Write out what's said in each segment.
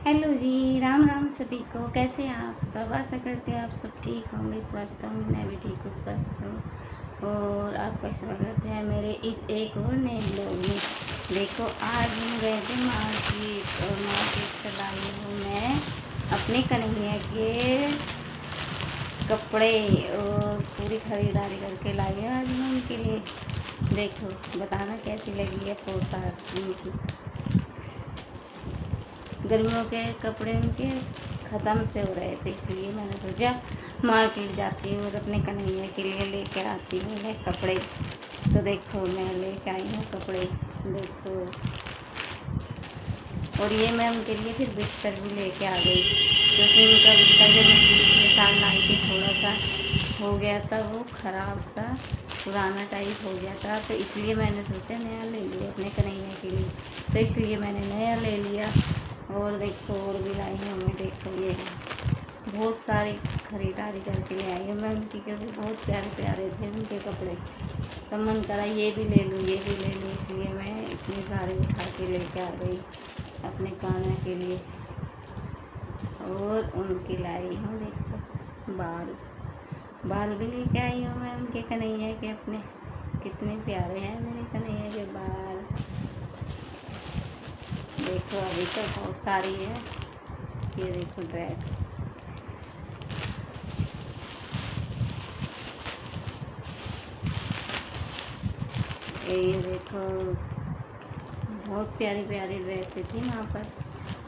Hello जी, राम राम सभी को। कैसे हैं आप सब? आशा करते हैं आप सब ठीक होंगे, स्वस्थ होंगे। मैं भी ठीक हूँ, स्वस्थ हूँ। और आपका स्वागत है मेरे इस एक और नए ब्लॉग में। देखो, आज हम गए थे मार्केट और मार्केट से लाई हूँ मैं अपने कन्हैया के कपड़े और पूरी खरीदारी करके लाई है आज मैं उनके लिए। देखो, बताना कैसी लगी है पोशाक उनकी। गर्मियों के कपड़े उनके ख़त्म से हो रहे थे, इसलिए मैंने सोचा मार्केट जाती हूँ और अपने कन्हैया के लिए लेकर आती हूँ मैं कपड़े। तो देखो, मैं लेकर आई हूँ कपड़े, देखो। और ये मैं उनके लिए फिर बिस्तर भी लेके आ गई, क्योंकि उनका बिस्तर जब मैं पिछले साल लाई थी थोड़ा सा हो गया था, वो ख़राब सा पुराना टाइप हो गया था। तो इसलिए मैंने सोचा नया ले लिया अपने कन्हैया के लिए, तो इसलिए मैंने नया ले लिया। और देखो, और भी लाई हूँ मैं। देखो, ये है, बहुत सारी खरीदारी करके ले आई हूँ मैं उनकी, क्योंकि बहुत प्यारे प्यारे थे उनके कपड़े। तो मन करा ये भी ले लूँ, ये भी ले लूँ, इसलिए मैं इतने सारे उठा के लेके आ गई अपने कान्हा के लिए। और उनकी लाई हूँ, देखो, बाल भी लेके आई हूँ मैं उनके कन्हैया के अपने। कितने प्यारे हैं मेरे कन्हैया के बाल। देखो, अभी तो बहुत सारी है। ये देखो ड्रेस, ये देखो, बहुत प्यारी प्यारी ड्रेसें थी वहाँ पर।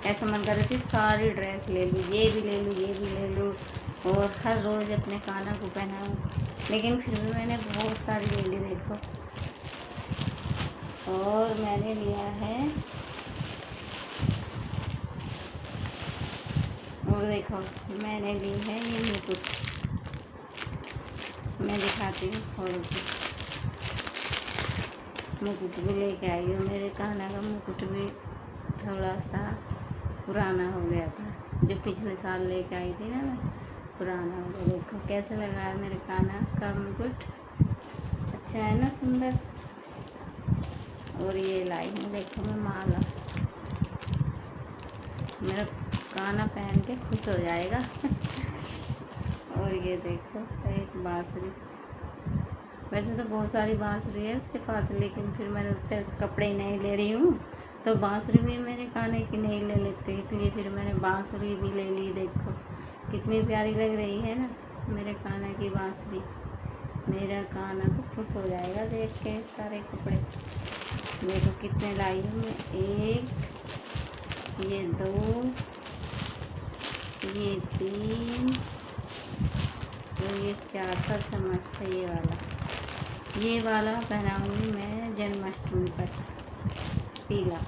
ऐसा मन कर रही थी सारी ड्रेस ले लूँ, ये भी ले लूँ, ये भी ले लूँ, और हर रोज़ अपने कान्हा को पहनाऊँ। लेकिन फिर भी मैंने बहुत सारी ले ली, देखो। और मैंने लिया है, और देखो, मैंने ली है ये मुकुट। मैं दिखाती हूँ खोल के। मुकुट भी लेके आई हूँ। मेरे कान्हा का मुकुट भी थोड़ा सा पुराना हो गया था, जो पिछले साल लेके आई थी ना मैं, पुराना हो गया। देखो कैसा लगा है मेरे कान्हा का मुकुट, अच्छा है ना, सुंदर। और ये लाई हूँ, देखो, मैं माला। मेरा कान्हा पहन के खुश हो जाएगा। और ये देखो, एक बांसुरी। वैसे तो बहुत सारी बांसुरी है उसके पास, लेकिन फिर मैंने उससे कपड़े नहीं ले रही हूँ, तो बांसुरी भी मेरे कान्हे की नहीं ले लेते, इसलिए फिर मैंने बांसुरी भी ले ली। देखो कितनी प्यारी लग रही है ना मेरे कान्हे की बांसुरी। मेरा कान्हा तो खुश हो जाएगा देख के सारे कपड़े। देखो कितने लाई हूँ मैं, एक, ये दो, ये तीन, और ये चार। सब मस्त है ये वाला। ये वाला पहनाऊँगी मैं जन्माष्टमी पर, पीला।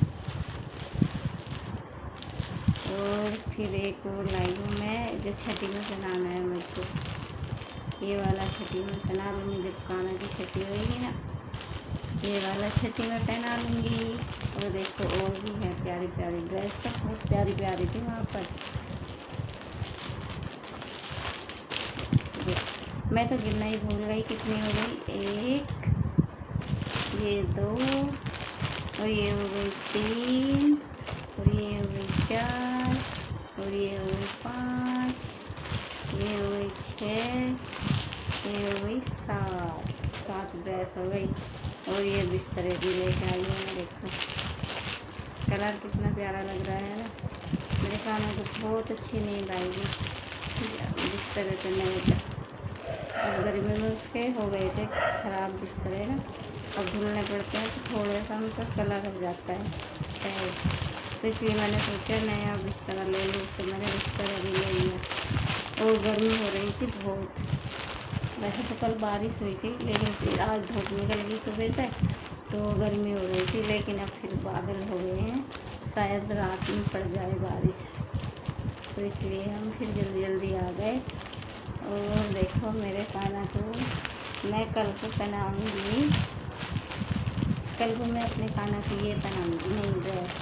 और फिर एक और लाई हूँ मैं, जो छठी में पहनाना है मुझको। ये वाला छठी में पहना लूँगी, जब कान्हा की छठी होगी ना, ये वाला छठी में पहना लूँगी। और देखो, और भी है प्यारी प्यारी ड्रेस, तो बहुत प्यारी प्यारी थी वहाँ पर। मैं तो गिनना ही भूल गई कितनी हो गई। एक, ये दो, और ये हो गई तीन, और ये हो गई चार, और ये हो गई पाँच, ये हो गई छः, ये हो गई सात ड्रेस हो गई। और ये बिस्तरे भी लेके आई हूँ मैं। देखो कलर कितना प्यारा लग रहा है ना। मेरे कानों को बहुत अच्छी नींद आएगी बिस्तरे से नए का। अब गर्मी में उसके हो गए थे ख़राब बिस्तरे ना, अब धुलने पड़ते हैं तो थोड़ा सा उनका कलर हो जाता है। तो इसलिए मैंने सोचा नया बिस्तरा ले लूँ, तो मैंने बिस्तरा भी ले लिया। और गर्मी हो रही थी बहुत। वैसे तो कल बारिश हुई थी, लेकिन फिर आज धूप निकल गई सुबह से, तो गर्मी हो रही थी। लेकिन अब फिर बादल हो गए हैं, शायद रात में पड़ जाए बारिश, तो इसलिए हम फिर जल्दी जल्दी आ गए। और देखो मेरे कान्हा को मैं कल को पहनाऊँगी, कल को मैं अपने कान्हा को ये पहनाऊँगी नई ड्रेस,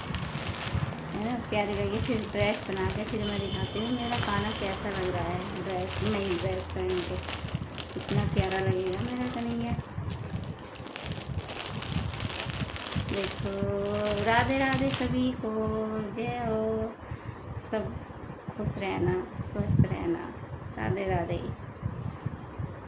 है ना, प्यारी लगी। फिर ड्रेस बना के फिर मैं दिखाती हूँ मेरा कान्हा कैसा लग रहा है ड्रेस, नई ड्रेस पहन के। कितना प्यारा लगेगा मेरा कन्हैया। देखो, राधे राधे सभी को, जय हो। सब खुश रहना, स्वस्थ रहना। राधे राधे।